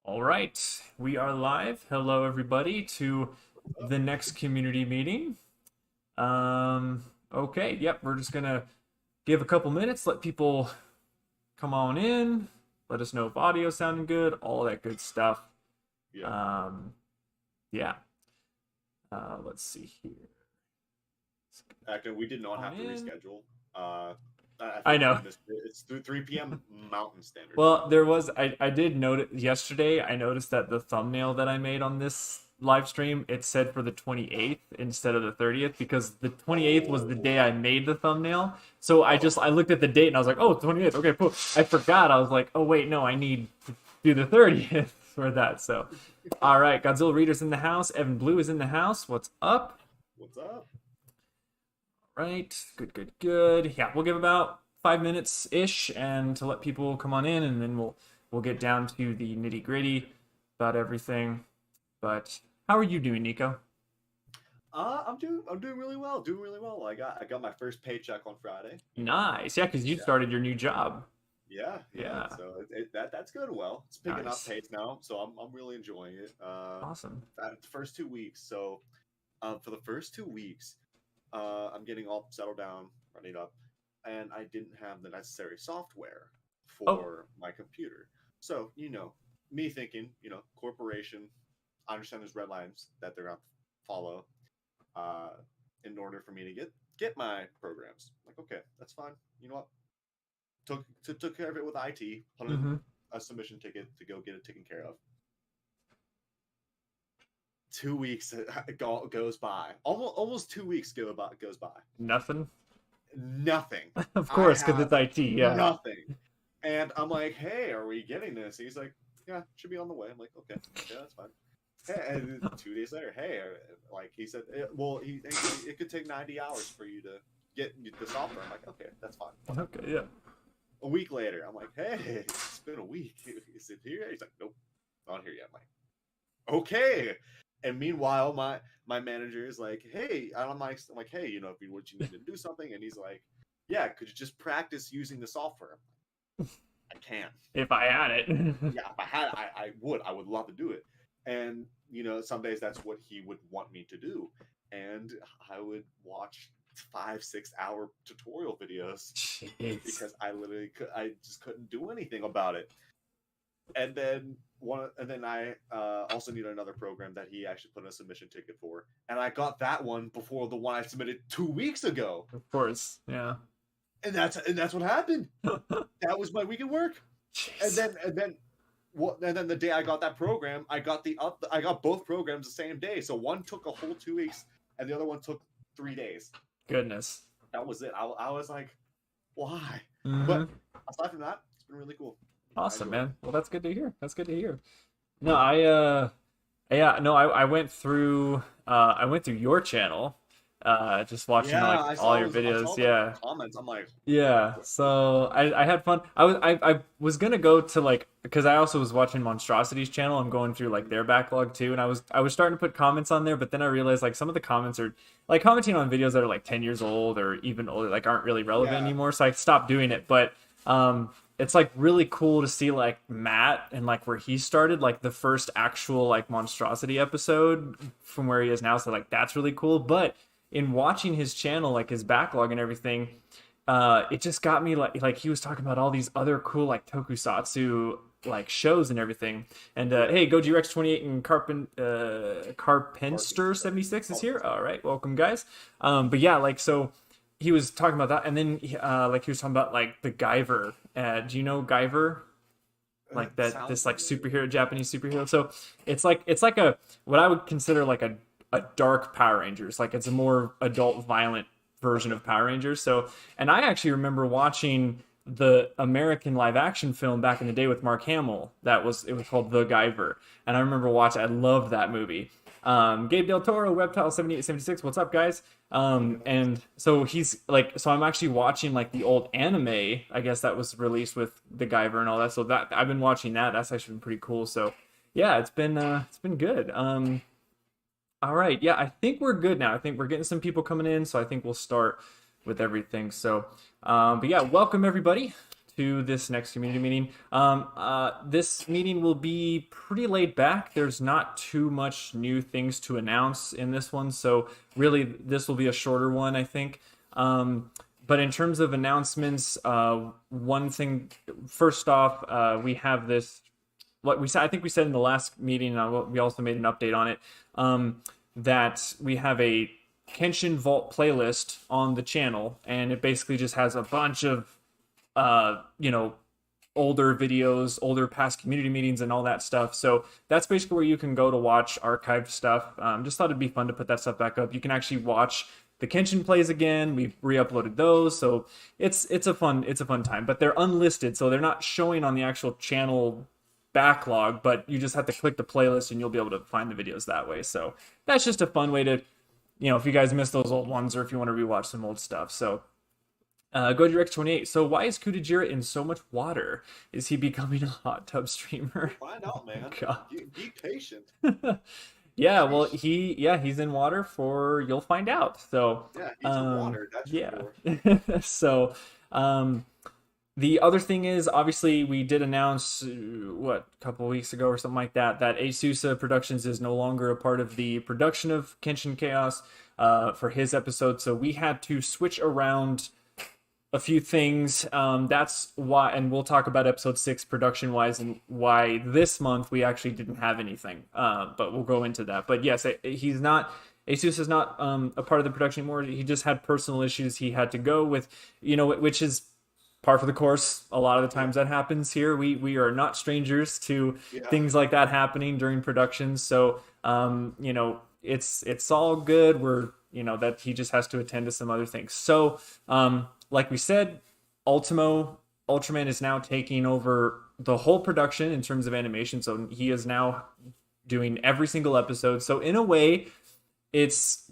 All right, we are live. Hello, everybody, to the next community meeting. Okay, yep, we're just gonna give a couple minutes, let people come on in, let us know if audio's sounding good, all that good stuff. Yeah. Um, yeah. Let's see here. Actually, we did not On have to in. reschedule. I I think we know. missed it. It's 3 p.m. Mountain Standard Well, Time. there was I did notice yesterday. I noticed that the thumbnail that I made on this live stream it said for the 28th instead of the 30th because the 28th was the Oh, day I made the thumbnail. So oh, I looked at the date and I was like, oh, 28th. Okay, cool. I forgot. I was like, oh wait, no, I need to do the 30th for that. So, all right, Godzilla Reader's in the house. Evan Blue is in the house. What's up? what's up? Right. Good, good, good. Yeah, we'll give about 5 minutes ish and to let people come on in and then we'll get down to the nitty gritty about everything. But how are you doing, Nico? I'm doing really well. Doing really well. I got my first paycheck on Friday. Nice. Yeah, because you Yeah, started your new job. yeah. Yeah. So that's going well. It's picking up Nice. pace now, so I'm really enjoying it. Awesome. The first 2 weeks. So, for the first 2 weeks, I'm getting all settled down, running up, and I didn't have the necessary software Oh, for my computer. So, me thinking, corporation, I understand there's red lines that they're going to follow uh, in order for me to get my programs. Like, okay, that's fine. You know what? Took care of it with IT, put in mm-hmm. a submission ticket to go get it taken care of. 2 weeks goes by. Almost 2 weeks goes by. Nothing. Nothing. Of I course, because have it's IT. Yeah. nothing. And I'm like, hey, are we getting this? He's like, yeah, should be on the way. I'm like, okay, that's fine. Hey, and 2 days later, hey, like he said, it could take 90 hours for you to get the software. I'm like, okay, that's fine. Whatever. Okay. Yeah. A week later, I'm like, hey, it's been a week. Is it here? He's like, nope, not here yet. I'm like, okay. And meanwhile, my manager is like, hey, and I'm like, hey, if you need to do something, and he's like, yeah, could you just practice using the software? I can. If I had it. Yeah, if I had, I would love to do it. And some days that's what he would want me to do, and I would watch 5-6 hour tutorial videos Jeez. because I just couldn't do anything about it. And then I also need another program that he actually put in a submission ticket for, and I got that one before the one I submitted 2 weeks ago, Of course. Yeah. and that's what happened. That was my week at work, and Jeez. then the day I got that program, I got both programs the same day. So one took a whole 2 weeks, and the other one took 3 days. Goodness. That was it. I was like, why? Mm-hmm. But aside from that, it's been really cool. I Awesome, enjoy it. man. Well, that's good to hear. That's good to hear. No, yeah, no, I I went through your channel, just watching Yeah, like all your I videos. saw the Yeah. comments. I'm like, Yeah. So I had fun. I was gonna go to like because I also was watching Monstrosity's channel. I'm going through like their backlog too, and I was starting to put comments on there, but then I realized like some of the comments are like commenting on videos that are like 10 years old or even older, like aren't really relevant yeah, anymore. So I stopped doing it. But it's like really cool to see like Matt and like where he started, like the first actual like Monstrosity episode from where he is now. So like that's really cool. But in watching his channel, like his backlog and everything, it just got me like he was talking about all these other cool like tokusatsu like shows and everything. And yeah. hey, Goji Rex 28 and Carpenster Carpenter, 76 is here. Carpenter. All right, welcome guys. But yeah, like so he was talking about that, and then like he was talking about like the Guyver. Do you know Guyver? Like that Sounds this like familiar. superhero Japanese superhero. So it's like a what I would consider like a dark Power Rangers. Like it's a more adult violent version Okay. of Power Rangers. So and I actually remember watching the American live action film back in the day with Mark Hamill. It was called The Guyver. And I remember watching I loved that movie. Gabe Del Toro, Reptile 7876. What's up, guys? And so he's like, so I'm actually watching like the old anime, I guess that was released with the Guyver and all that. So that I've been watching that. That's actually been pretty cool. So yeah, it's been good. All right, yeah, I think we're good now. I think we're getting some people coming in, so I think we'll start with everything. So, but yeah, welcome everybody to this next community meeting. This meeting will be pretty laid back. There's not too much new things to announce in this one, so really this will be a shorter one, I think. But in terms of announcements, one thing, first off, we have this, what we said, I think we said in the last meeting, we also made an update on it, that we have a Kenshin Vault playlist on the channel, and it basically just has a bunch of, older videos, older past community meetings, and all that stuff. So that's basically where you can go to watch archived stuff. Just thought it'd be fun to put that stuff back up. You can actually watch the Kenshin plays again. We've re-uploaded those, so it's a fun time. But they're unlisted, so they're not showing on the actual channel backlog. But you just have to click the playlist, and you'll be able to find the videos that way. So that's just a fun way to, if you guys missed those old ones, or if you want to rewatch some old stuff. So Goji Rex 28. So why is Kudajira in so much water? Is he becoming a hot tub streamer? Find out, man. God. Be patient. Yeah, well, he's in water for, you'll find out. So yeah, he's in water. That's yeah. So the other thing is, obviously, we did announce a couple weeks ago or something like that Asusa Productions is no longer a part of the production of Kenshin Chaos for his episode. So we had to switch around a few things. That's why, and we'll talk about episode 6 production wise and why this month we actually didn't have anything. But we'll go into that. But yes, Asus is not a part of the production anymore. He just had personal issues he had to go with, which is par for the course. A lot of the times that happens here. We are not strangers to things like that happening during productions. So it's all good. We're that he just has to attend to some other things. So like we said, Ultraman is now taking over the whole production in terms of animation. So he is now doing every single episode. So in a way, it's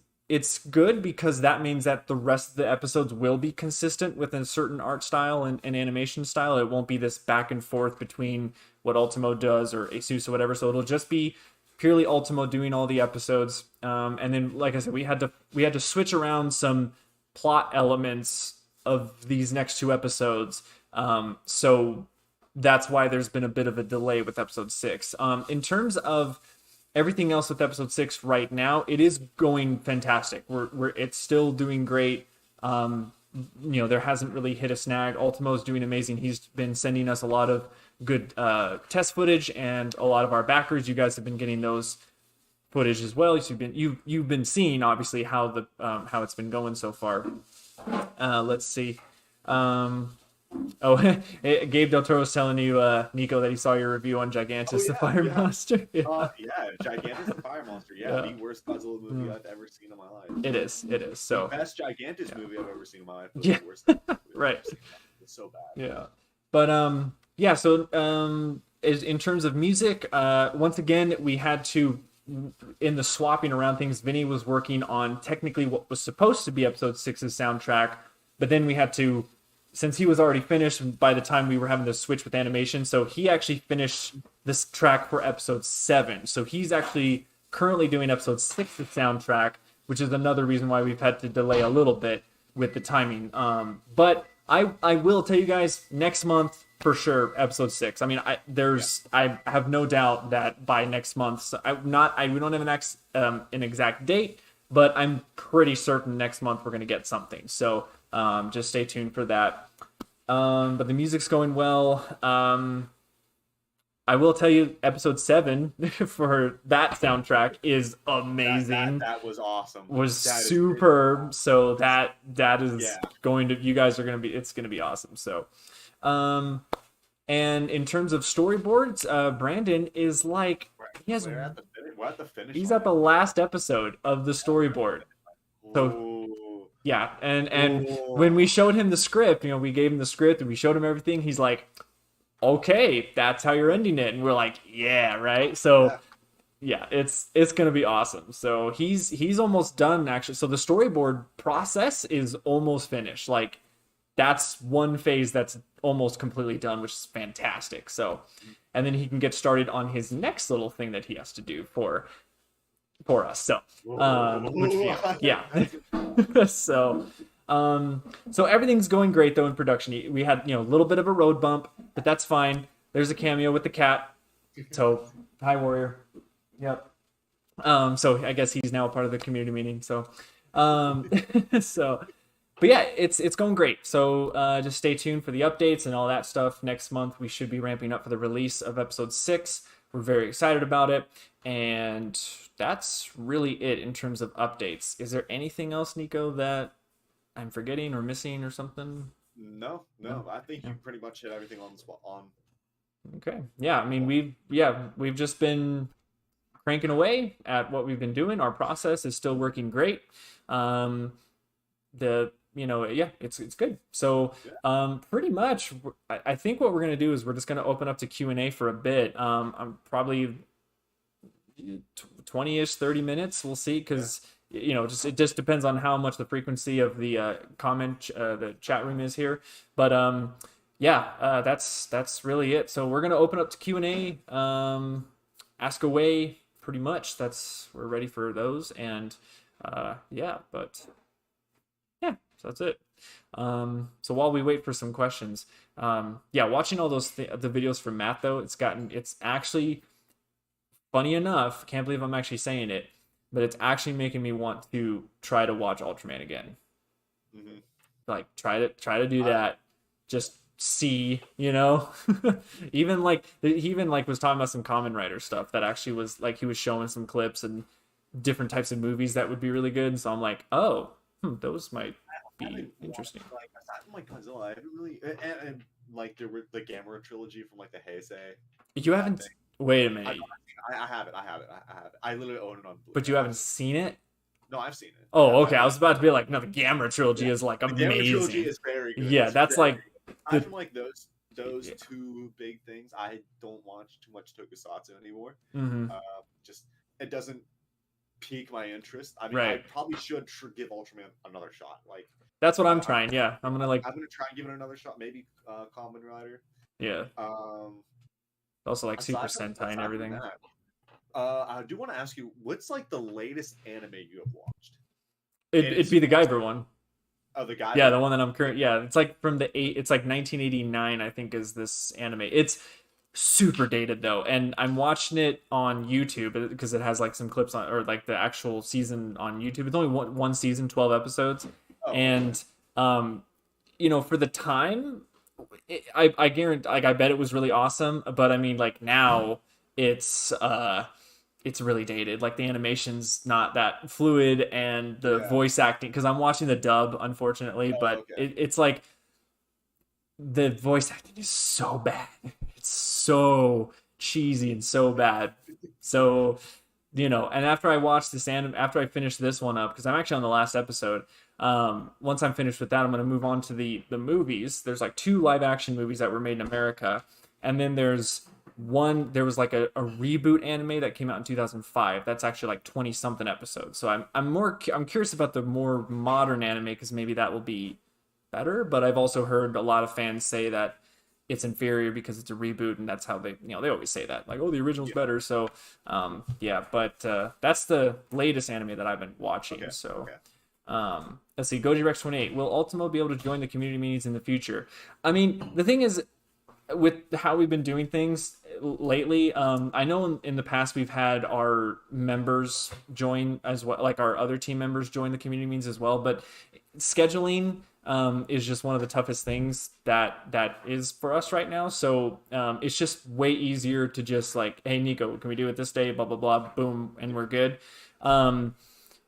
good because that means that the rest of the episodes will be consistent with a certain art style and animation style. It won't be this back and forth between what Ultimo does or Asus or whatever. So it'll just be purely Ultimo doing all the episodes. And then, like I said, we had to switch around some plot elements of these next 2 episodes. So that's why there's been a bit of a delay with episode 6. In terms of everything else with episode 6 right now, it is going fantastic. It's still doing great. There hasn't really hit a snag. Ultimo's doing amazing. He's been sending us a lot of good test footage, and a lot of our backers, you guys have been getting those footage as well. You've been seeing obviously how it's been going so far. Let's see. Gabe Del Toro was telling you, Nico, that he saw your review on Gigantus, the Fire Monster. Gigantus the Fire Monster. The worst Godzilla movie I've ever seen in my life. It is. So the best Gigantus movie I've ever seen in my life. Yeah. The worst movie Right. It's so bad. Yeah. But so in terms of music, once again, we had to, in the swapping around things, Vinny was working on technically what was supposed to be episode 6's soundtrack, but then we had to, since he was already finished by the time we were having to switch with animation, so he actually finished this track for episode 7. So he's actually currently doing episode 6's soundtrack, which is another reason why we've had to delay a little bit with the timing. But I will tell you guys, next month for sure, episode 6. I mean, I have no doubt that by next month, so we don't have an exact date, but I'm pretty certain next month we're gonna get something. So just stay tuned for that. But the music's going well. I will tell you, episode 7 for that soundtrack is amazing. That was awesome. Was superb. So that is going to, you guys are going to be, it's going to be awesome. So, and in terms of storyboards, Brandon is like, we're at the finish. He's at the last episode of the storyboard. So yeah, and when we showed him the script, we gave him the script and we showed him everything. He's like, okay, that's how you're ending it, and we're like, yeah, right. So yeah, it's gonna be awesome. So he's almost done actually. So the storyboard process is almost finished. Like that's one phase that's almost completely done, which is fantastic. So, and then he can get started on his next little thing that he has to do for us. So, which, yeah. So, So everything's going great though in production. We had, a little bit of a road bump, but that's fine. There's a cameo with the cat. So, hi Warrior. Yep. So I guess he's now a part of the community meeting. So, um, so, but yeah, it's going great. So just stay tuned for the updates and all that stuff. Next month we should be ramping up for the release of episode 6. We're very excited about it, and that's really it in terms of updates. Is there anything else, Nico, that I'm forgetting or missing or something? No, No? no, I think Yeah. you pretty much hit everything on the spot. On Okay. Yeah, I mean we've just been cranking away at what we've been doing. Our process is still working great. Um, yeah, it's good. So yeah, pretty much, I think what we're gonna do is we're just gonna open up to Q&A for a bit. I'm probably 20ish 30 minutes. We'll see, yeah. because it just depends on how much the frequency of the the chat room is here. But yeah, that's really it. So we're gonna open up to Q&A. Ask away, pretty much. We're ready for those. And yeah, but yeah, so that's it. So while we wait for some questions, yeah, watching all those the videos from Matt though, it's actually funny enough. Can't believe I'm actually saying it, but it's actually making me want to try to watch Ultraman again. Hmm. Like try to do I, that. Just see, he even was talking about some Common Writer stuff that actually was like he was showing some clips and different types of movies that would be really good. So I'm like, oh, those might I be haven't interesting. watched like aside from like Godzilla, I haven't really and like the Gamera trilogy from like the Heisei, You that haven't. thing. Wait a I, minute. I have it. I have it. I have it. I literally own it on But Blu-ray. you haven't seen it? No, I've seen it. Oh, I okay. I know. was about to be like, no, the Gamera Yeah, trilogy is like the Gamera trilogy amazing. is very good. Yeah, It's that's very like good. Aside the from like those two big things, I don't watch too much Tokusatsu anymore. hmm Just it doesn't pique my interest. I mean, I right. probably should give Ultraman another shot. Like, That's what I'm I'm trying. Yeah, I'm gonna like I'm gonna try and give it another shot. Maybe Common Rider. yeah. Um, Also like Super Sentai and aside from everything. that, I do want to ask you, what's like the latest anime you have watched? And It'd it's be the Guyver one. the Yeah, Guyver the one. one that I'm current. Yeah, it's like from the eight. It's like 1989, I think, is this anime. It's super dated though, and I'm watching it on YouTube because it has like some clips on, or like the actual season on YouTube. It's only one season, 12 episodes, Oh, okay. and um, for the time, I guarantee, like, I bet it was really awesome. But I mean, like now, it's it's really dated. Like the animation's not that fluid, and the Yeah. voice acting, because I'm watching the dub, unfortunately, Oh, but okay. it's like the voice acting is so bad. It's so cheesy and so bad. So, and after I watch this anime, after I finish this one up, because I'm actually on the last episode. Once I'm finished with that, I'm going to move on to the movies. There's like 2 live action movies that were made in America, and then there was like a reboot anime that came out in 2005. That's actually like 20 something episodes. So I'm curious about the more modern anime, because maybe that will be better. But I've also heard a lot of fans say that it's inferior because it's a reboot, and that's how they always say that, like, oh, the original's Yeah. better. So yeah, but that's the latest anime that I've been watching. Okay. So Okay. let's see. Goji Rex 28. Will Ultimo be able to join the community meetings in the future? I mean, the thing is, with how we've been doing things lately, I know in the past we've had our members join as well, like our other team members join the community meetings as well. But scheduling is just one of the toughest things that is for us right now. So it's just way easier to just like, hey Nico, can we do it this day? Blah blah blah, boom, and we're good. Um,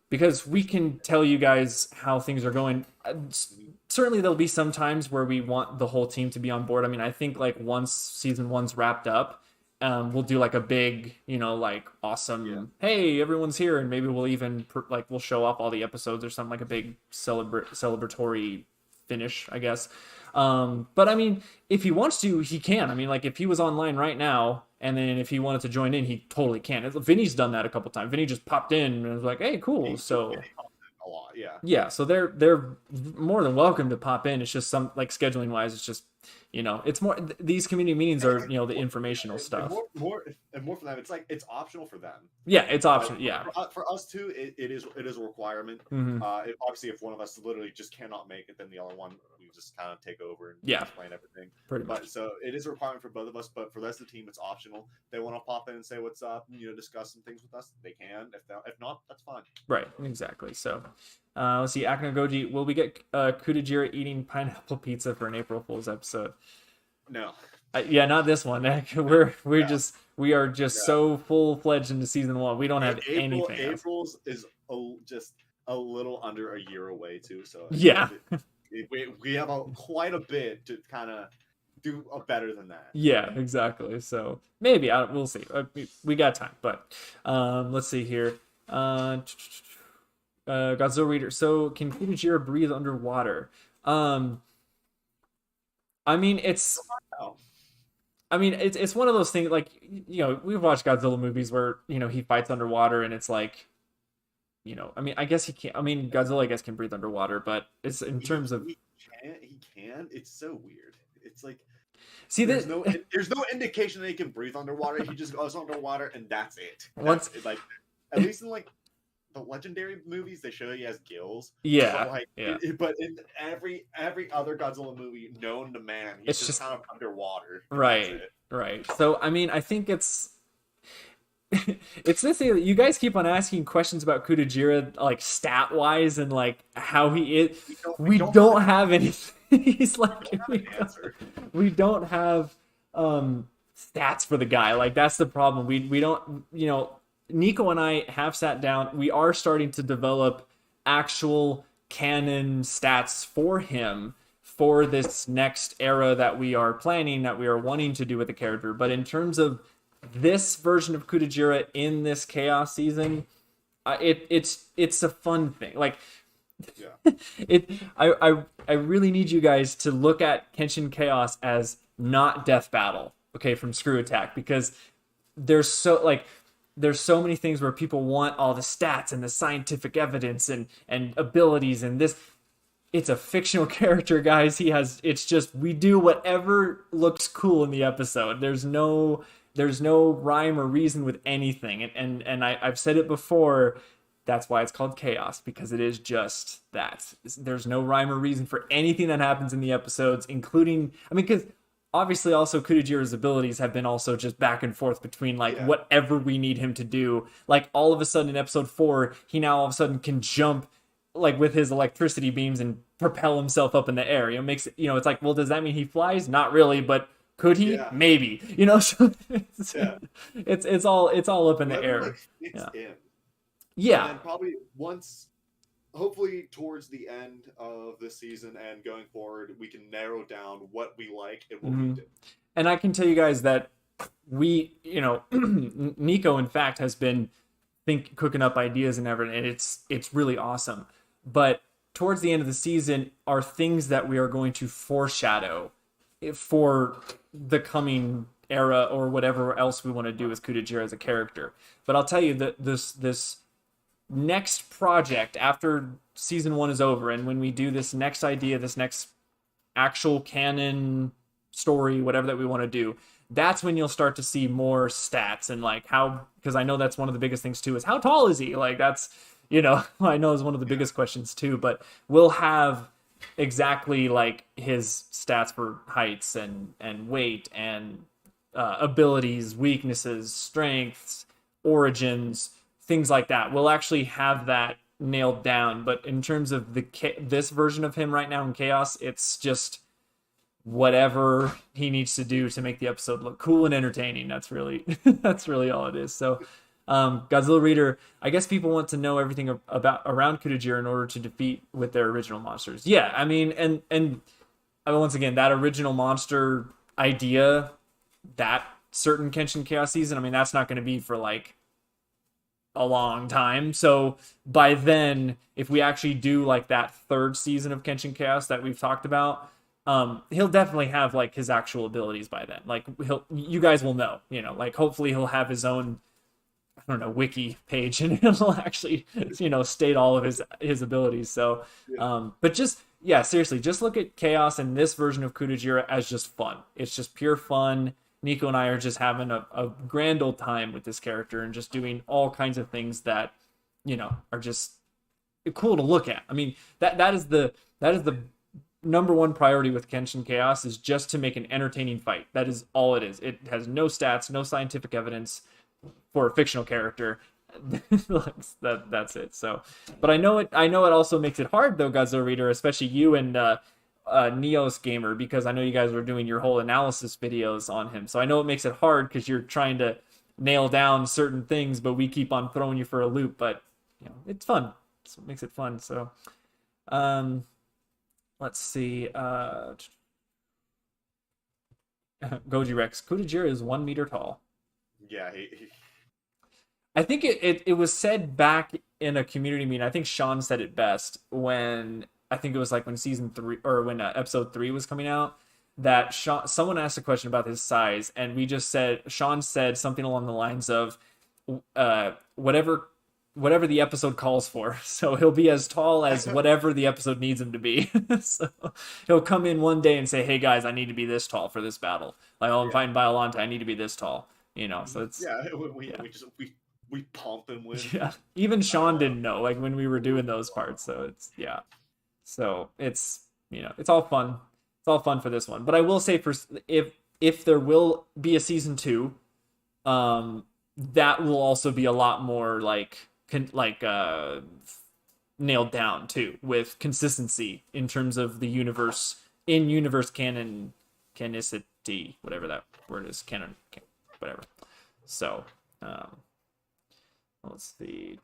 because we can tell you guys how things are going. Certainly, there'll be some times where we want the whole team to be on board. I mean, I think like once season one's wrapped up, we'll do like a big, like Yeah. awesome, hey, everyone's here, and maybe we'll even like we'll show off all the episodes or something, like a big celebratory finish, I guess. But I mean, if he wants to, he can. I mean, like if he was online right now, and then if he wanted to join in, he totally can. Vinny's done that a couple times. Vinny just popped in and was like, "Hey, cool." Yeah, So he talks a lot. Yeah. yeah, so they're more than welcome to pop in. It's just some like scheduling wise, it's just it's more these community meetings are the more, informational and stuff. more for them. It's like it's optional for them. Yeah, it's Like optional. Yeah. for us too, it is a requirement. Hmm. Obviously, if one of us literally just cannot make it, then the other one we just kind of take over and Yeah, explain everything. pretty But much. so it is a requirement for both of us. But for the rest of the team, it's optional. They want to pop in and say what's up, discuss some things with us. They can. If not, that's fine. Right, exactly. So, let's see. Akinagoji, will we get Kutajira eating pineapple pizza for an April Fool's episode? No, Yeah, not this one. no, We are just no. so full fledged into season 1. We don't have anything else. April's is just a little under a year away too. So Yeah, we have quite a bit to kind of do better than that. yeah, exactly. So maybe we'll see. We got time, but let's see here. Godzilla reader. So can Kutajira breathe underwater? Um, I mean, it's Oh, I mean, it's one of those things like we've watched Godzilla movies where he fights underwater and it's like I mean I guess he can't. I mean Godzilla I guess can breathe underwater, but it's in terms of he can. He can. It's so weird. It's like see there's that no indication that he can breathe underwater. He just goes underwater and that's it. once That's it. Like at least in like the legendary movies, they show he has gills. yeah But like, yeah but in every other Godzilla movie known to man, he's it's just just kind of underwater. And that's right it. right. So I mean I think it's it's this thing that you guys keep on asking questions about Kutajira like stat wise and like how he is. We don't have anything. He's like We don't have an answer. we don't have stats for the guy. Like that's the problem. We don't Nico and I have sat down. We are starting to develop actual canon stats for him for this next era that we are planning, that we are wanting to do with the character. But in terms of this version of Kutajira in this Chaos season, it's a fun thing. Like Yeah. I really need you guys to look at Kenshin Chaos as not Death Battle, okay, from Screw Attack, because there's so many things where people want all the stats and the scientific evidence and abilities and this. It's a fictional character, guys. It's just we do whatever looks cool in the episode. There's no rhyme or reason with anything. And I've said it before, that's why it's called Chaos, because it is just that. There's no rhyme or reason for anything that happens in the episodes, including because obviously also Kutajira's abilities have been also just back and forth between like whatever we need him to do. Like all of a sudden in episode 4, he now all of a sudden can jump like with his electricity beams and propel himself up in the air. Makes it, it's like, well, does that mean he flies? Not really, but could he? Yeah. Maybe. So it's all up in the air. Like, fits Yeah. in. Yeah. And then probably hopefully towards the end of this season and going forward, we can narrow down what we like and what we do. And I can tell you guys that we, Nico, in fact, has been cooking up ideas and everything, and it's really awesome. But towards the end of the season are things that we are going to foreshadow for the coming era or whatever else we want to do with Kutajira as a character. But I'll tell you that this next project after season 1 is over, and when we do this next idea, this next actual canon story, whatever that we want to do, that's when you'll start to see more stats and like how, because I know that's one of the biggest things too, is how tall is he? Like that's, I know is one of the biggest questions too, but we'll have exactly like his stats for heights and weight and abilities, weaknesses, strengths, origins, things like that. We'll actually have that nailed down. But in terms of this version of him right now in Chaos, it's just whatever he needs to do to make the episode look cool and entertaining. That's really all it is. So Godzilla Reader, I guess people want to know everything around Kutajira in order to defeat with their original monsters. Yeah, I mean, and once again, that original monster idea, that certain Kenshin Chaos season, I mean, that's not going to be for like a long time. So by then, if we actually do like that third season of Kenshin Chaos that we've talked about, he'll definitely have like his actual abilities by then. Like you guys will know, like hopefully he'll have his own, I don't know, wiki page, and it'll actually, state all of his abilities. So, but just yeah, seriously, just look at Chaos and this version of Kutajira as just fun. It's just pure fun. Nico and I are just having a grand old time with this character and just doing all kinds of things that, are just cool to look at. I mean, that is the number one priority with Kenshin Chaos is just to make an entertaining fight. That is all it is. It has no stats, no scientific evidence for a fictional character. That's it. So, but I know it also makes it hard though, Godzilla Reader, especially you and Neos Gamer, because I know you guys were doing your whole analysis videos on him. So I know it makes it hard because you're trying to nail down certain things, but we keep on throwing you for a loop. But it's fun. So it makes it fun. So, um, let's see. Goji Rex Kutajira is 1 meter tall. Yeah, I think it was said back in a community meeting. I think Sean said it best when I think it was like when season 3 or when episode 3 was coming out that someone asked a question about his size and we just said Sean said something along the lines of whatever the episode calls for. So he'll be as tall as whatever the episode needs him to be. So he'll come in one day and say, "Hey guys, I need to be this tall for this battle. Like, oh, I'm fighting Biolante, I need to be this tall." So it's we pump him with. yeah. Even Sean didn't know like when we were doing those parts. So it's yeah. So it's all fun. It's all fun for this one. But I will say if there will be a season 2, that will also be a lot more nailed down too with consistency in terms of the universe canonicity, whatever that word is, whatever. So let's see.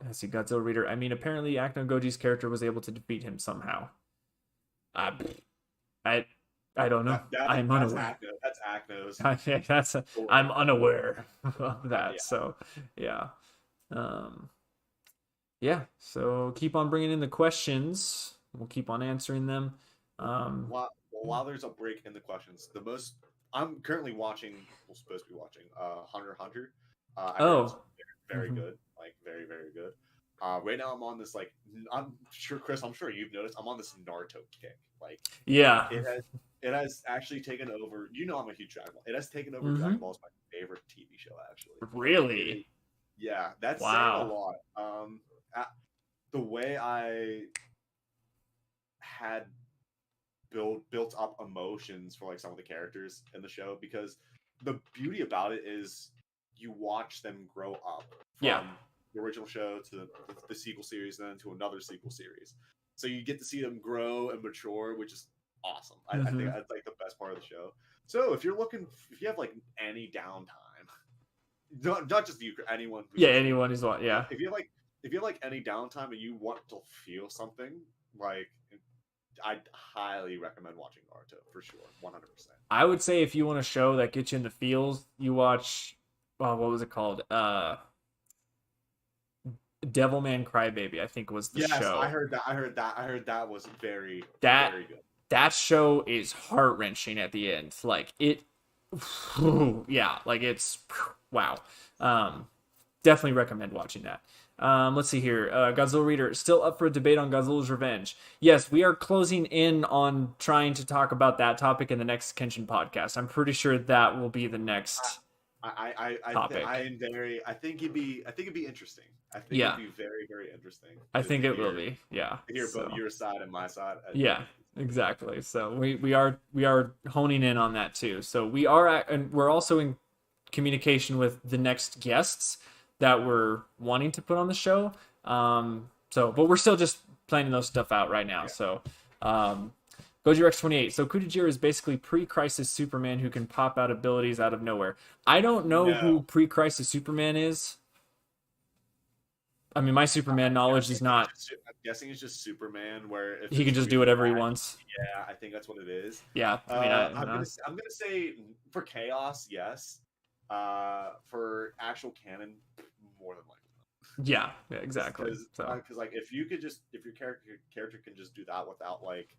I see Godzilla Reader. I mean, apparently Akno Goji's character was able to defeat him somehow. I don't know. I'm unaware. That's Acno's. I'm unaware of that. Yeah. So yeah. Yeah. So keep on bringing in the questions. We'll keep on answering them. While there's a break in the questions, I'm currently watching. We're supposed to be watching Hunter x Hunter. I heard it's very good, like very very good. Right now I'm on this I'm sure Chris, I'm sure you've noticed I'm on this Naruto kick. Like yeah, it has actually taken over. I'm a huge Dragon Ball. It has taken over. Dragon Ball is my favorite TV show actually. Really? Yeah, that's wow. saying a lot. The way I had built up emotions for like some of the characters in the show, because the beauty about it is you watch them grow up from the original show to the sequel series, and then to another sequel series. So you get to see them grow and mature, which is awesome. I think that's like the best part of the show. So if you have like any downtime, not just you, anyone. Anyone who's what? Yeah. If you have like any downtime and you want to feel something, like I'd highly recommend watching Naruto for sure, 100%. I would say if you want a show that gets you in the feels, you watch. What was it called? Devilman Crybaby, I think was the show. Yes, I heard that was very good. That show is heart wrenching at the end. Like it, yeah, like it's wow. Definitely recommend watching that. Let's see here. Godzilla Reader, still up for a debate on Godzilla's Revenge. Yes, we are closing in on trying to talk about that topic in the next Kenshin podcast. I'm pretty sure that will be the next topic. I think it'd be interesting. I think it'd be very, very interesting. I think it will be. Yeah. To hear both your side and my side. Yeah, exactly. So we are honing in on that too. So and we're also in communication with the next guests that we're wanting to put on the show. But we're still just planning those stuff out right now. Yeah. So, Goji Rex 28. So Kutajira is basically pre-Crisis Superman who can pop out abilities out of nowhere. I don't know who pre-Crisis Superman is. I mean, my Superman knowledge is not. I'm guessing it's just Superman, where he can just do whatever he wants. Yeah, I think that's what it is. Yeah, I mean, I'm gonna say for Chaos, yes. For actual canon, more than likely. Yeah, exactly. Because like if your character can just do that without like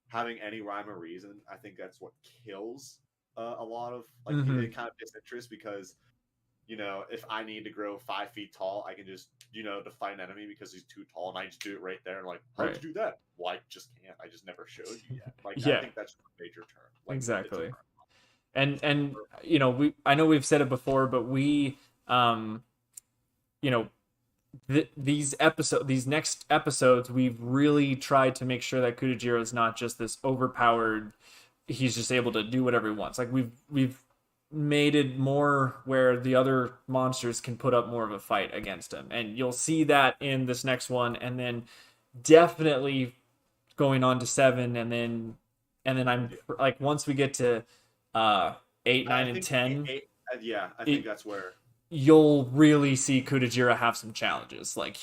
having any rhyme or reason, I think that's what kills a lot of like it kind of disinterest, because you know, if I need to grow 5 feet tall, I can just, you know, define an enemy because he's too tall, and I just do it right there. And like, how'd Right. you do that? Well, I just can't. I just never showed you yet. Like, I Yeah, think that's a major term. Like, it's a exactly. term. And you know, I know we've said it before, but we you know, these next episodes, we've really tried to make sure that Kudajiro is not just this overpowered, he's just able to do whatever he wants. Like we've made it more where the other monsters can put up more of a fight against him, and you'll see that in this next one, and then definitely going on to 7, and then I'm like, once we get to 8, 9, I and think 10, yeah, I think it, that's where. you'll really see Kudajira have some challenges. Like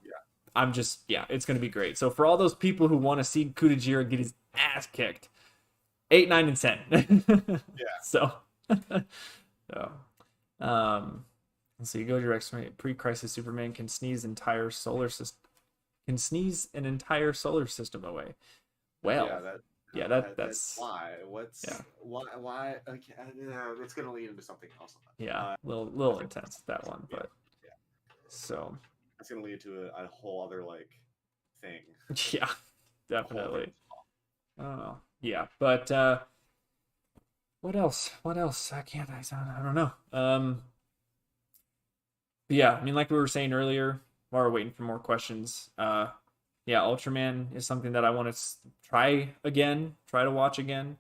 Yeah, I'm just, yeah, it's gonna be great. So for all those people who want to see Kudajira get his ass kicked, 8, 9, and 10. yeah, So, so let's see. Go direct. Pre-crisis Superman can sneeze an entire solar system away. Well, yeah. yeah, That's that's why. What's yeah, why? Okay, it's gonna lead into something else. yeah, Uh, little intense that one, yeah, but yeah. so It's gonna lead to a whole other like thing. yeah, A whole other. definitely. I don't know. Yeah, but what else? What else? I don't know. But yeah, I mean, like we were saying earlier, while we're waiting for more questions, yeah, Ultraman is something that I want to try to watch again.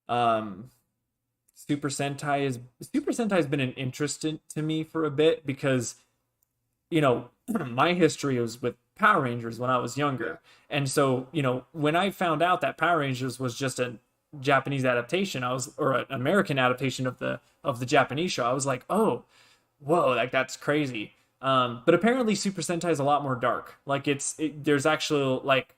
Um, Super Sentai has been an interest to me for a bit because, you know, my history was with Power Rangers when I was younger. And so, you know, when I found out that Power Rangers was just a Japanese adaptation, or an American adaptation of the Japanese show, I was like, "Oh, whoa, like that's crazy." But apparently Super Sentai is a lot more dark. Like there's actually like,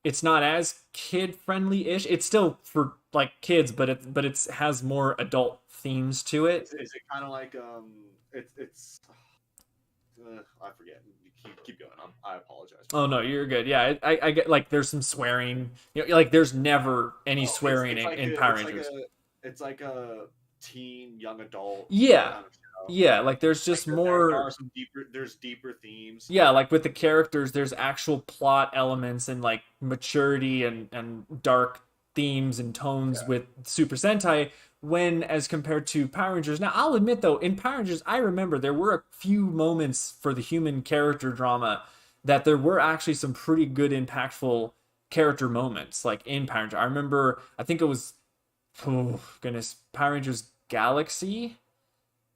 it's not as kid friendly ish. It's still for like kids, but it has more adult themes to it. Is it kind of like it's I forget. Keep going. I apologize. Oh no, you're good. Yeah, I get, like, there's some swearing. You know, like there's never any Oh, swearing it's like in a, Power it's like Rangers. it's like a teen young adult Yeah, kind of show. yeah. Like there's Like just there more. are some deeper. There's deeper themes. Yeah, like with the characters, there's actual plot elements and like maturity and dark themes and tones Yeah. with Super Sentai, when as compared to Power Rangers. Now, I'll admit though, in Power Rangers, I remember there were a few moments for the human character drama that there were actually some pretty good, impactful character moments, like in Power Rangers. I remember, I think it was, oh goodness, Power Rangers Galaxy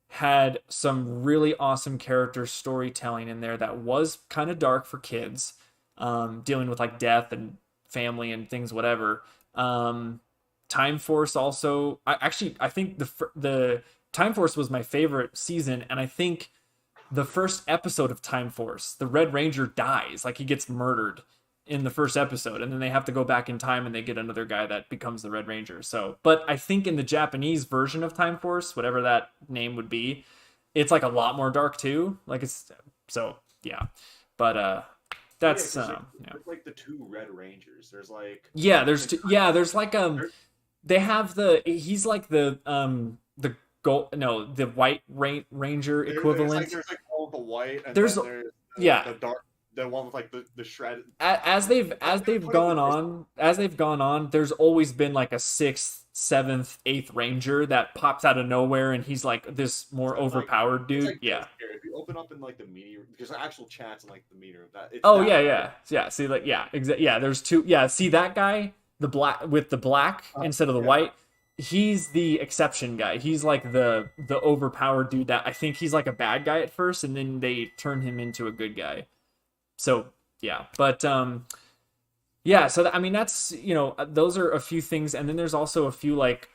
had some really awesome character storytelling in there that was kind of dark for kids, dealing with like death and family and things, whatever. Time Force also. I think the Time Force was my favorite season, and I think the first episode of Time Force, the Red Ranger dies, like he gets murdered in the first episode, and then they have to go back in time and they get another guy that becomes the Red Ranger. So, but I think in the Japanese version of Time Force, whatever that name would be, it's like a lot more dark too. Like it's, so yeah. But that's yeah. There's like the two Red Rangers. There's like Yeah, there's like there's, they have he's like the gold, no, the White Ranger equivalent. there's like all the white, and There's then there's yeah, the dark, the one with like the shred. as they've gone on, there's always been like a sixth, seventh, eighth ranger that pops out of nowhere, and he's like this more overpowered dude. Like, Yeah. if you open up in like the meteor, because the actual chats in like the meteor, that it's Oh that yeah, one. yeah. See, like, yeah, exactly. Yeah, there's two. Yeah, see that guy, the black with the black instead of the Yeah. white. He's the exception guy. He's like the overpowered dude that I think he's like a bad guy at first, and then they turn him into a good guy. So yeah, but yeah. So I mean, that's, you know, those are a few things, and then there's also a few like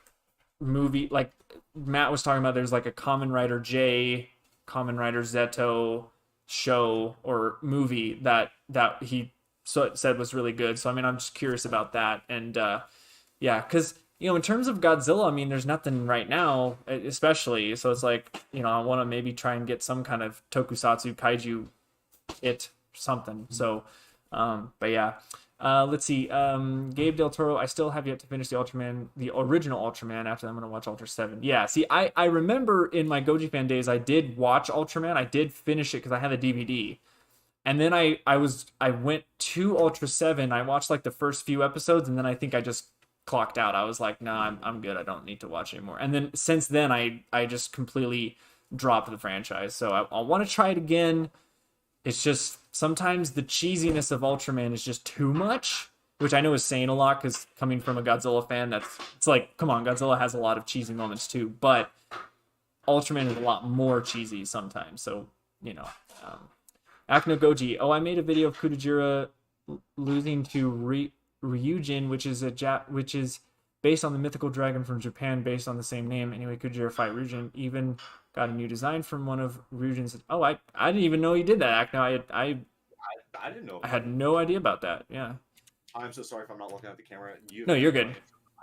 like Matt was talking about. There's like a Kamen Rider J, Kamen Rider Zeto show or movie that he said was really good. So I mean, I'm just curious about that, and yeah, because, you know, in terms of Godzilla, I mean, there's nothing right now, especially. So it's like, you know, I want to maybe try and get some kind of tokusatsu kaiju something. So But yeah. Let's see. Gabe Del Toro. I still have yet to finish the Ultraman, the original Ultraman. After that, I'm gonna watch Ultra 7. Yeah. See, I remember in my Goji fan days, I did watch Ultraman. I did finish it because I had a DVD. And then I went to Ultra 7. I watched like the first few episodes, and then I think I just clocked out. I was like, nah, I'm good. I don't need to watch anymore. And then since then, I just completely dropped the franchise. So I want to try it again. It's just sometimes the cheesiness of Ultraman is just too much, which I know is saying a lot because coming from a Godzilla fan, it's like, come on, Godzilla has a lot of cheesy moments too, but Ultraman is a lot more cheesy sometimes. So, you know, Akno Goji. Oh, I made a video of Kudajira losing to Ryujin, which is based on the mythical dragon from Japan, based on the same name. Anyway, Kudajira fight Ryujin. Even got a new design from one of Ryujin's. Oh, I didn't even know he did that. Akno, I didn't know. I had no idea about that. Yeah. I'm so sorry if I'm not looking at the camera. No, you're good.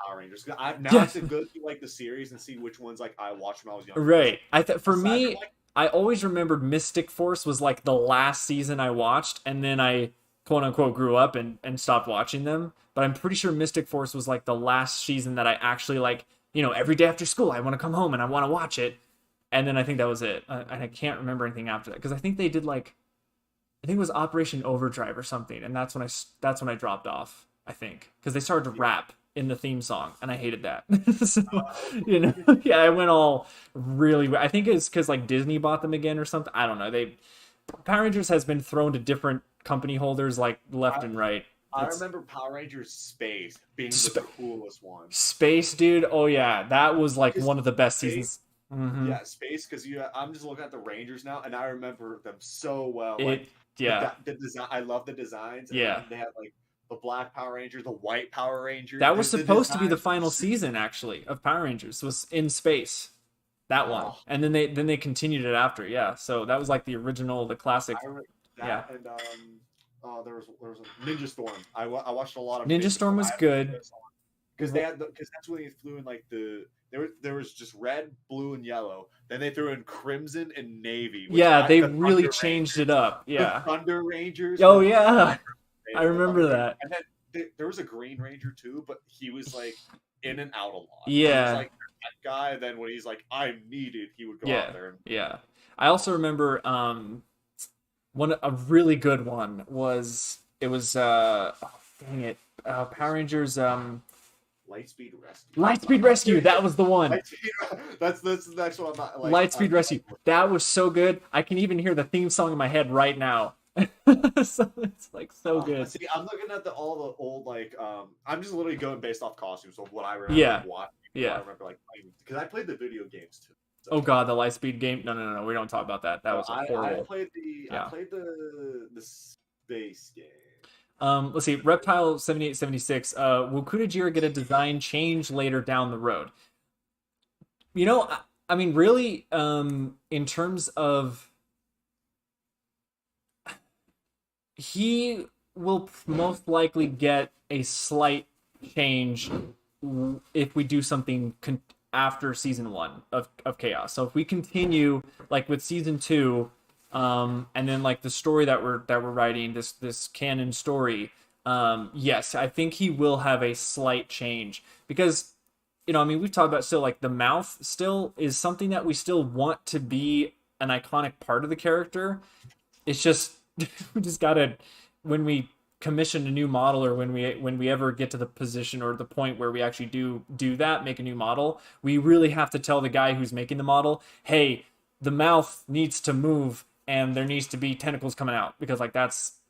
Power Rangers. I have to go through like the series and see which ones like I watched when I was young. Right. For me, I always remembered Mystic Force was like the last season I watched, and then I quote unquote grew up and stopped watching them. But I'm pretty sure Mystic Force was like the last season that I actually like, you know, every day after school I want to come home and I want to watch it. And then I think that was it. And I can't remember anything after that because I think they did like, I think it was Operation Overdrive or something, and that's when I dropped off. I think because they started to rap in the theme song, and I hated that. So, you know, yeah, I went all really. I think it's because like Disney bought them again or something. I don't know. Power Rangers has been thrown to different company holders like left and right. I remember Power Rangers Space being the coolest one. Space, dude. Oh yeah, that was like one of the best seasons. Mm-hmm. Yeah, Space, because I'm just looking at the Rangers now, and I remember them so well. Yeah, the design. I love the designs. Yeah, they had like the Black Power Ranger, the White Power Ranger. That was supposed to be the final season, actually, of Power Rangers. Was in space. That one, and then they continued it after. Yeah, so that was like the original, the classic. Yeah, and there was a Ninja Storm. I watched a lot of Ninja Storm was good because that's when they flew in like there was just red, blue, and yellow. Then they threw in crimson and navy. Yeah, they really changed it up. Yeah, the Thunder Rangers. Oh yeah, I remember that. And then there was a Green Ranger too, but he was like in and out a lot. Yeah, he was like that guy. Then when he's like, I'm needed, he would go out there. Yeah, I also remember a really good one was Power Rangers Lightspeed Rescue. Lightspeed Rescue. That was the one. That's the next one. Lightspeed Rescue. That was so good. I can even hear the theme song in my head right now. So it's like so good. See, I'm looking at all the old I'm just literally going based off costumes of what I remember watching. Yeah. I remember because I played the video games too. So. Oh god, the Lightspeed game. No. We don't talk about that. That was horrible. I played the space game. Let's see. Reptile 7876. Will Kudajira get a design change later down the road? You know, I mean, really, in terms of, he will most likely get a slight change if we do something after season 1 of Chaos. So if we continue like with season 2. And then like the story that we're writing, this canon story, yes, I think he will have a slight change because, you know, I mean, we've talked about still like the mouth still is something that we still want to be an iconic part of the character. It's just we just gotta, when we commission a new model or when we ever get to the position or the point where we actually do that, make a new model, we really have to tell the guy who's making the model, hey, the mouth needs to move and there needs to be tentacles coming out because like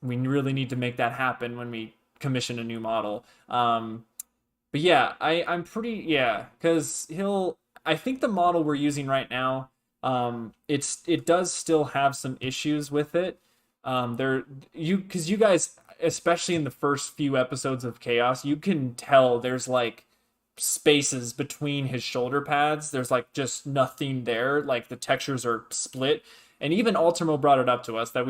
we really need to make that happen when we commission a new model. But yeah, I'm pretty, because I think the model we're using right now, it does still have some issues with it. Because you guys, especially in the first few episodes of Chaos, you can tell there's like spaces between his shoulder pads. There's like just nothing there. Like the textures are split. And even Ultimo brought it up to us that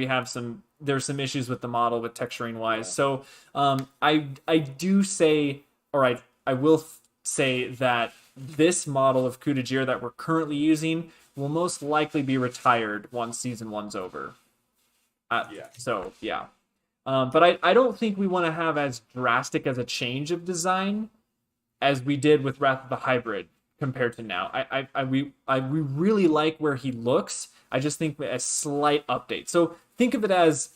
there's some issues with the model with texturing wise. Yeah. So I do say, or I will say that this model of Kudajira that we're currently using will most likely be retired once season 1's over. So yeah. But I don't think we want to have as drastic as a change of design as we did with Wrath of the Hybrid compared to now. We really like where he looks. I just think a slight update. So think of it as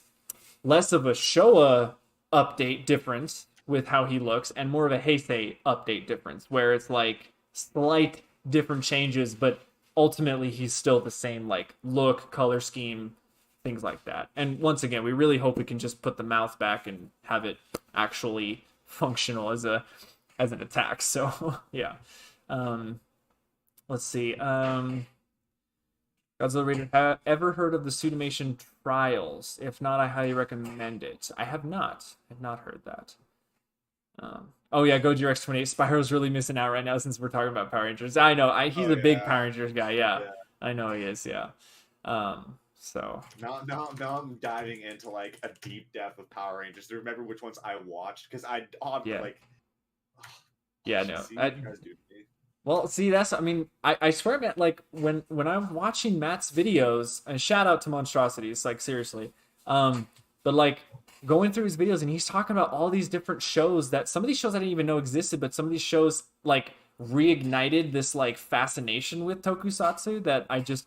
less of a Showa update difference with how he looks and more of a Heisei update difference, where it's like slight different changes, but ultimately he's still the same like look, color scheme, things like that. And once again, we really hope we can just put the mouth back and have it actually functional as an attack. So yeah. Um, let's see. Godzilla Raider, have ever heard of the Sudomation Trials? If not, I highly recommend it. I have not. I've not heard that. Oh yeah, Goji Rex 28. Spyro's really missing out right now since we're talking about Power Rangers. I know. He's Oh a big yeah, Power Rangers guy. Yeah, yeah. I know he is. Yeah. So Now I'm diving into like a deep depth of Power Rangers to remember which ones I watched because I on yeah, like yeah. No. see what you guys do to me. Well, see, that's. I mean, I swear, man. Like when I'm watching Matt's videos, and shout out to Monstrosities, like seriously. But like going through his videos, and he's talking about all these different shows that some of these shows I didn't even know existed, but some of these shows like reignited this like fascination with Tokusatsu that I just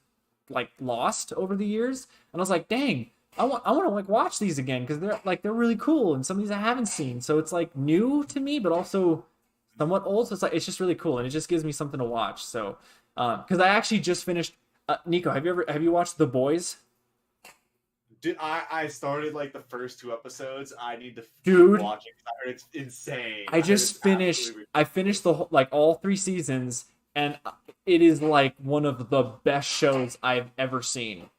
like lost over the years. And I was like, dang, I want to like watch these again because they're really cool, and some of these I haven't seen. So it's like new to me, but also somewhat old. So it's like it's just really cool, and it just gives me something to watch. So, because I actually just finished. Nico, have you watched The Boys? Dude, I started like the first two episodes. I need to keep Dude, watching. I heard it's insane. I I heard it's just finished. absolutely I finished the whole, like all three seasons, and it is like one of the best shows I've ever seen.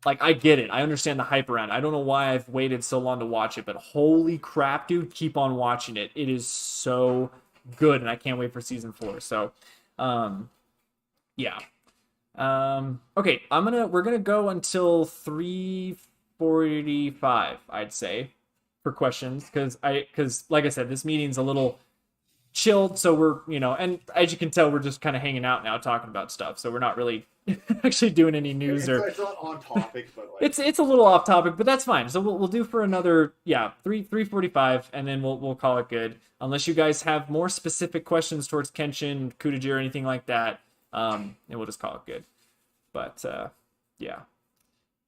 Like I get it, I understand the hype around it. I don't know why I've waited so long to watch it, but holy crap, dude, keep on watching it. It is so good, and I can't wait for season 4. So, um, yeah. Okay, we're gonna go until 3:45, I'd say, for questions, because like I said, this meeting's a little chilled, so we're and as you can tell, we're just kind of hanging out now, talking about stuff. So we're not really actually doing any news or it's not on topic, but like it's a little off topic, but that's fine. So we'll do for another 3:45, and then we'll call it good. Unless you guys have more specific questions towards Kenshin, Kutaji, or anything like that, and we'll just call it good. But yeah,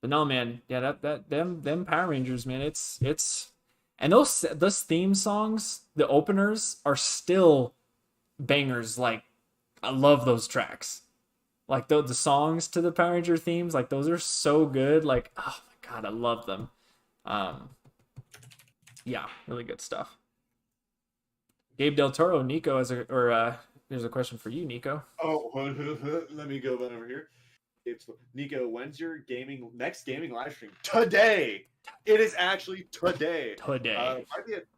but no, man, yeah, them Power Rangers, man, it's and those theme songs, the openers are still bangers. Like I love those tracks. Like the songs to the Power Ranger themes, like those are so good. Like oh my god, I love them. Um, yeah, really good stuff. Gabe Del Toro, Nico, there's a question for you, Nico. oh, let me go over here. Nico, when's your next gaming live stream? Today. It is actually today. Today.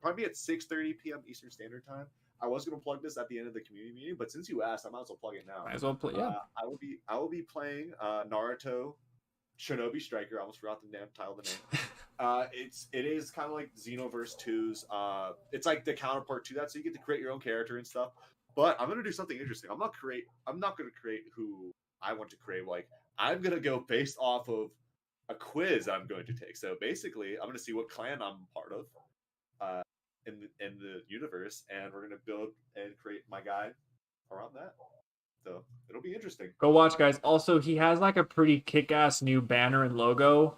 Probably at 6:30 p.m. Eastern Standard Time. I was gonna plug this at the end of the community meeting, but since you asked, I might as well plug it now. Might as well play. Yeah. I will be playing Naruto Shinobi Striker. I almost forgot the damn title of the name. It is kind of like Xenoverse 2's. It's like the counterpart to that, so you get to create your own character and stuff. But I'm gonna do something interesting. I'm not gonna create who I want to create. Like I'm gonna go based off of a quiz I'm going to take. So basically, I'm gonna see what clan I'm part of in the universe, and we're gonna build and create my guy around that. So it'll be interesting. Go watch, guys. Also, he has like a pretty kick-ass new banner and logo.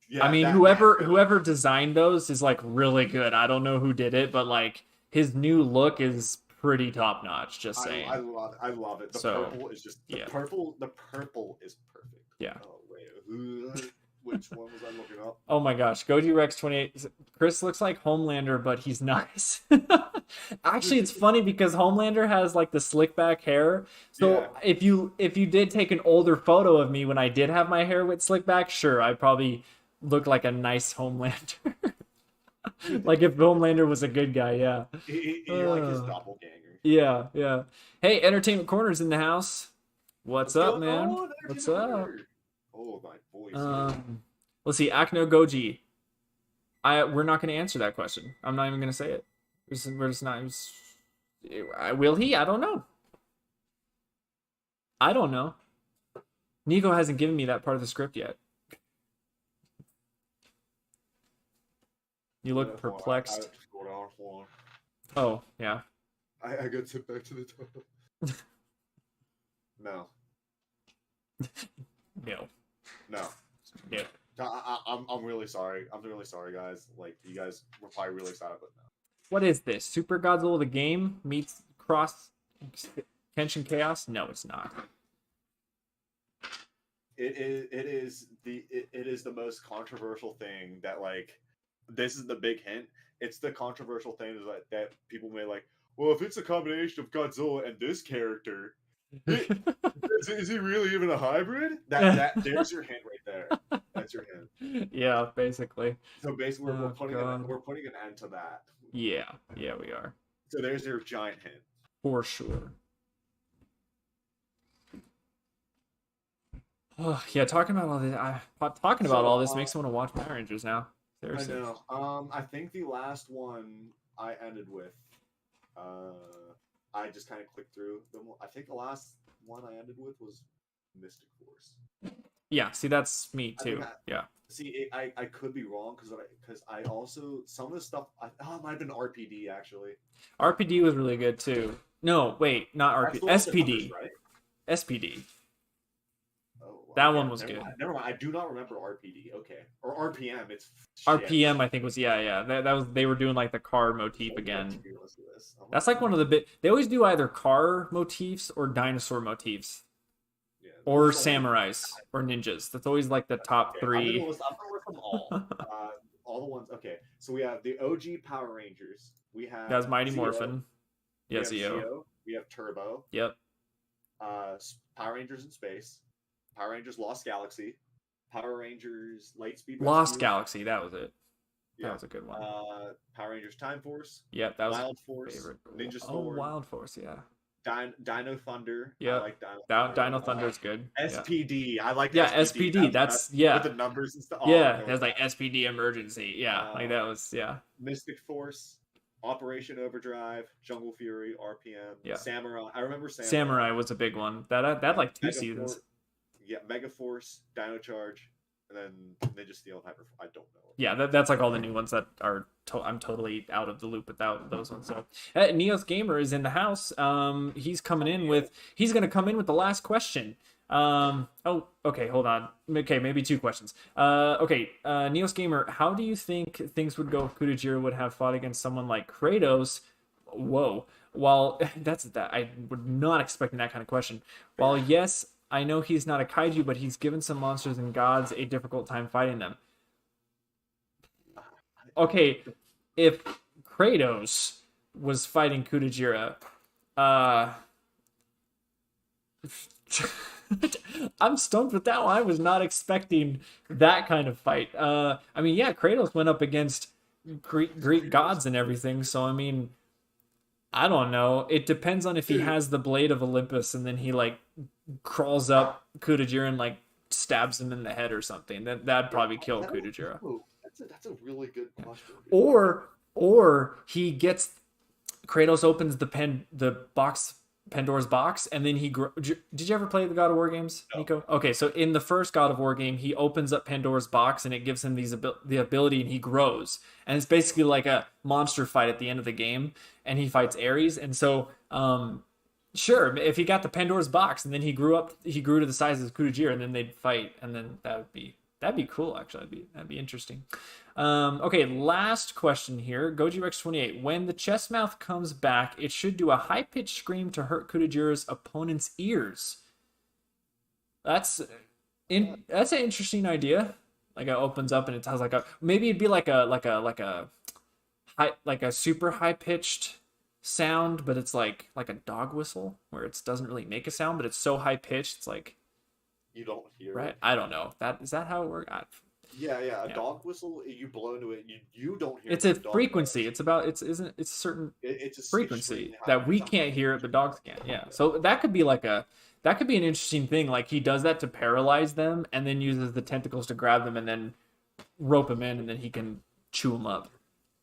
Yeah, I mean, whoever designed those is like really good. I don't know who did it, but like his new look is pretty top notch. Just saying. I love it. The purple is just the purple is perfect. Yeah. Oh wait, which one was I looking up? Oh my gosh, Goji Rex 28. Chris looks like Homelander, but he's nice. Actually, it's funny because Homelander has like the slick back hair. So Yeah. if you did take an older photo of me when I did have my hair with slick back, sure, I probably look like a nice Homelander. Like if Homelander was a good guy, yeah. You're like his doppelganger. Yeah, yeah. Hey, Entertainment Corner's in the house. What's up, man? What's up? Oh my voice. Let's see, Akno Goji. We're not going to answer that question. I'm not even going to say it. We're just not. Will he? I don't know. I don't know. Nico hasn't given me that part of the script yet. You look Hold on, I perplexed. scroll down. Hold on. Oh, yeah. I got to back to the top. No, No. no. No. I'm really sorry. I'm really sorry, guys. Like you guys were probably really excited, but no. What is this? Super Godzilla the game meets Cross Kenshin Chaos? No, it's not. It is the most controversial thing that like this is the big hint. It's the controversial thing that people may like. Well, if it's a combination of Godzilla and this character, it, is he really even a hybrid? That there's your hint right there. That's your hint. Yeah, basically. So basically, Oh God. we're putting an end to that. Yeah, yeah, we are. So there's your giant hint. For sure. Oh, yeah, talking about all this makes me want to watch Power Rangers now. I Seriously. know. I think the last one I ended with, I just kind of clicked through them. I think the last one I ended with was Mystic Force. Yeah, see, that's me too. Yeah. See, I could be wrong because I also some of the stuff it might have been RPD actually. RPD was really good too. No, wait, not That's RPD. the one with the SPD. numbers, right? SPD. Oh, That yeah, one was good. Never mind. I do not remember RPD. Okay, or RPM. It's RPM, I think was yeah. That was they were doing like the car motif again. That's like one of the bit. They always do either car motifs or dinosaur motifs, Yeah, or samurais or ninjas. That's always like the top okay, three. I'm gonna list them all. All the ones. Okay, so we have the OG Power Rangers. We have That's Mighty Zeo, Morphin. we Yeah, have Zeo. Zeo. We have Turbo. Yep. Power Rangers in Space. Power Rangers Lost Galaxy. Power Rangers Lightspeed Lost Rescue. Galaxy. That was it. Yeah. That was a good one. Power Rangers Time Force. Yep, that was Wild Force. favorite. Ninja Oh, Storm. Wild Force. Yeah. Dino Thunder. Yeah. I like Dino Thunder. Dino Thunder's good. Yeah. SPD. I like Yeah, SPD. SPD. That's yeah. With the numbers and stuff. Yeah, that's like SPD emergency. Yeah, like that was yeah. Mystic Force, Operation Overdrive, Jungle Fury, RPM, Yeah. Samurai. I remember Samurai. Samurai was a big one. That had like 2 Mega seasons. Force, yeah, Mega Force, Dino Charge, and then Ninja Steel and Hyper. I don't know. Yeah, that's like all the new ones that are. I'm totally out of the loop without those ones. So, Neos Gamer is in the house. He's coming in with. He's gonna come in with the last question. Oh, okay, hold on. Okay, maybe 2 questions. Okay, Neos Gamer, how do you think things would go if Kudajira would have fought against someone like Kratos? Whoa. While that's that, I would not expecting that kind of question. While yes, I know he's not a kaiju, but he's given some monsters and gods a difficult time fighting them. Okay, if Kratos was fighting Kudajira, I'm stumped with that one. I was not expecting that kind of fight. I mean, yeah, Kratos went up against Greek gods and everything, so I mean, I don't know. It depends on if he has the blade of Olympus and then he like crawls up Kudajira and like stabs him in the head or something. That'd probably kill Kudajira. That's a really good question. Or he gets Kratos opens the box Pandora's box and then did you ever play the God of War games, Nico? Okay, so in the first God of War game, he opens up Pandora's box and it gives him the ability and he grows. And it's basically like a monster fight at the end of the game and he fights Ares. And so sure, if he got the Pandora's box and then he grew to the size of Kudajira and then they'd fight and then that'd be cool actually. That'd be interesting. Okay, last question here. Goji Rex 28. When the chest mouth comes back, it should do a high-pitched scream to hurt Kudajira's opponent's ears. That's an interesting idea. Like it opens up and it has like maybe it'd be like a super high-pitched sound, but it's like a dog whistle where it doesn't really make a sound, but it's so high-pitched it's like you don't hear right. it. I don't know. Is that how it works? Yeah. A dog whistle, you blow into it, you don't hear. It's a frequency. It's about it's a certain frequency that we can't hear it, but dogs can. Yeah. So that could be an interesting thing. Like he does that to paralyze them, and then uses the tentacles to grab them, and then rope them in, and then he can chew them up.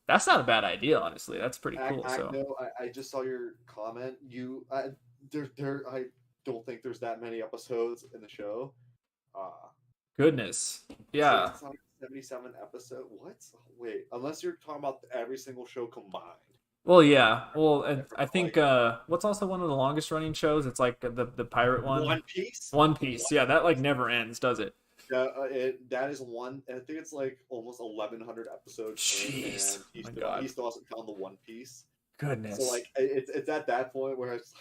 That's not a bad idea, honestly. That's pretty cool. No, I just saw your comment. I don't think there's that many episodes in the show. Goodness. Yeah. So 177 episode. What? Wait, unless you're talking about every single show combined. Well, yeah. Well, I think Like what's also one of the longest running shows? It's like the pirate one. One Piece. One Piece. Yeah, that like never ends, does it? That is one. I think it's like almost 1,100 episodes Jeez. in, Oh my and God. he still hasn't found the One Piece. Goodness. So like it's at that point where it's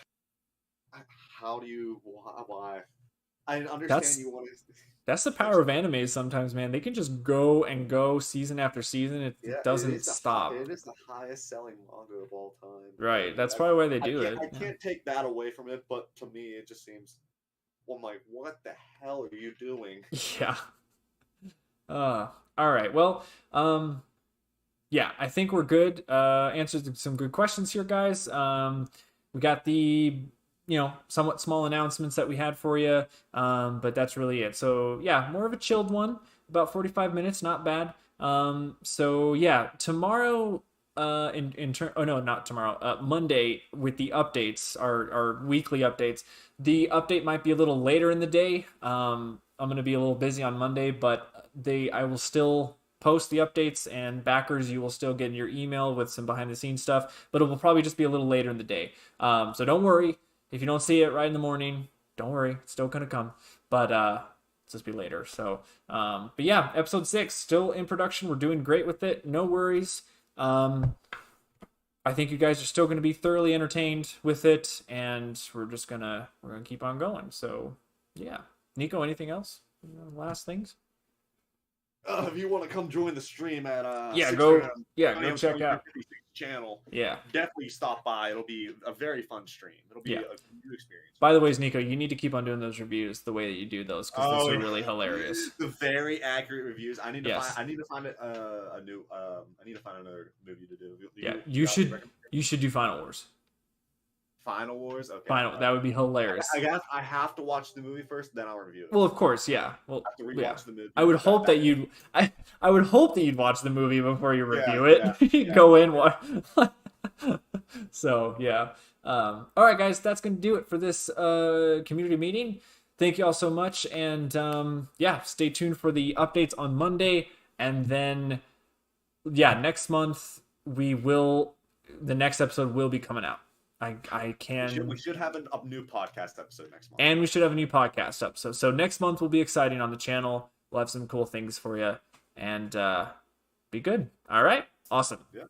like, how do you why? I understand you want to. That's the power of anime sometimes, man. They can just go and go season after season. It Yeah, doesn't stop. It is the highest selling manga of all time. Right. That's probably why they do it. I can't take that away from it, but to me, it just seems. Well, I'm like, what the hell are you doing? Yeah. All right. Well, yeah, I think we're good. Answered some good questions here, guys. We got the somewhat small announcements that we had for you, but that's really it. So yeah, more of a chilled one, about 45 minutes, not bad. So yeah, tomorrow, not tomorrow, Monday with the updates, our weekly updates. The update might be a little later in the day. I'm gonna be a little busy on Monday, but I will still post the updates, and backers, you will still get in your email with some behind the scenes stuff, but it will probably just be a little later in the day. So don't worry. If you don't see it right in the morning, don't worry. It's still going to come. But it'll just be later. So, but yeah, episode 6, still in production. We're doing great with it. No worries. I think you guys are still going to be thoroughly entertained with it. And we're going to keep on going. So, yeah. Nico, anything else? Last things? If you want to come join the stream at go check out channel, definitely stop by. It'll be a very fun stream. It'll be a new experience. By the way, Nico, you need to keep on doing those reviews the way that you do those, because those are really hilarious. The very accurate reviews. I need to find a new I need to find another movie to do. You should do Final Wars. Final Wars? Okay. That would be hilarious. I guess I have to watch the movie first, then I'll review it. Well, of course, yeah. Well, I have to rewatch the movie. I would hope that I would hope that you'd watch the movie before you review it. Go in, watch. So, yeah. All right, guys, that's going to do it for this community meeting. Thank you all so much. And stay tuned for the updates on Monday. And then, next month, the next episode will be coming out. We should have a new podcast episode next month. And we should have a new podcast episode. So next month will be exciting on the channel. We'll have some cool things for you. And be good. All right. Awesome. Yeah.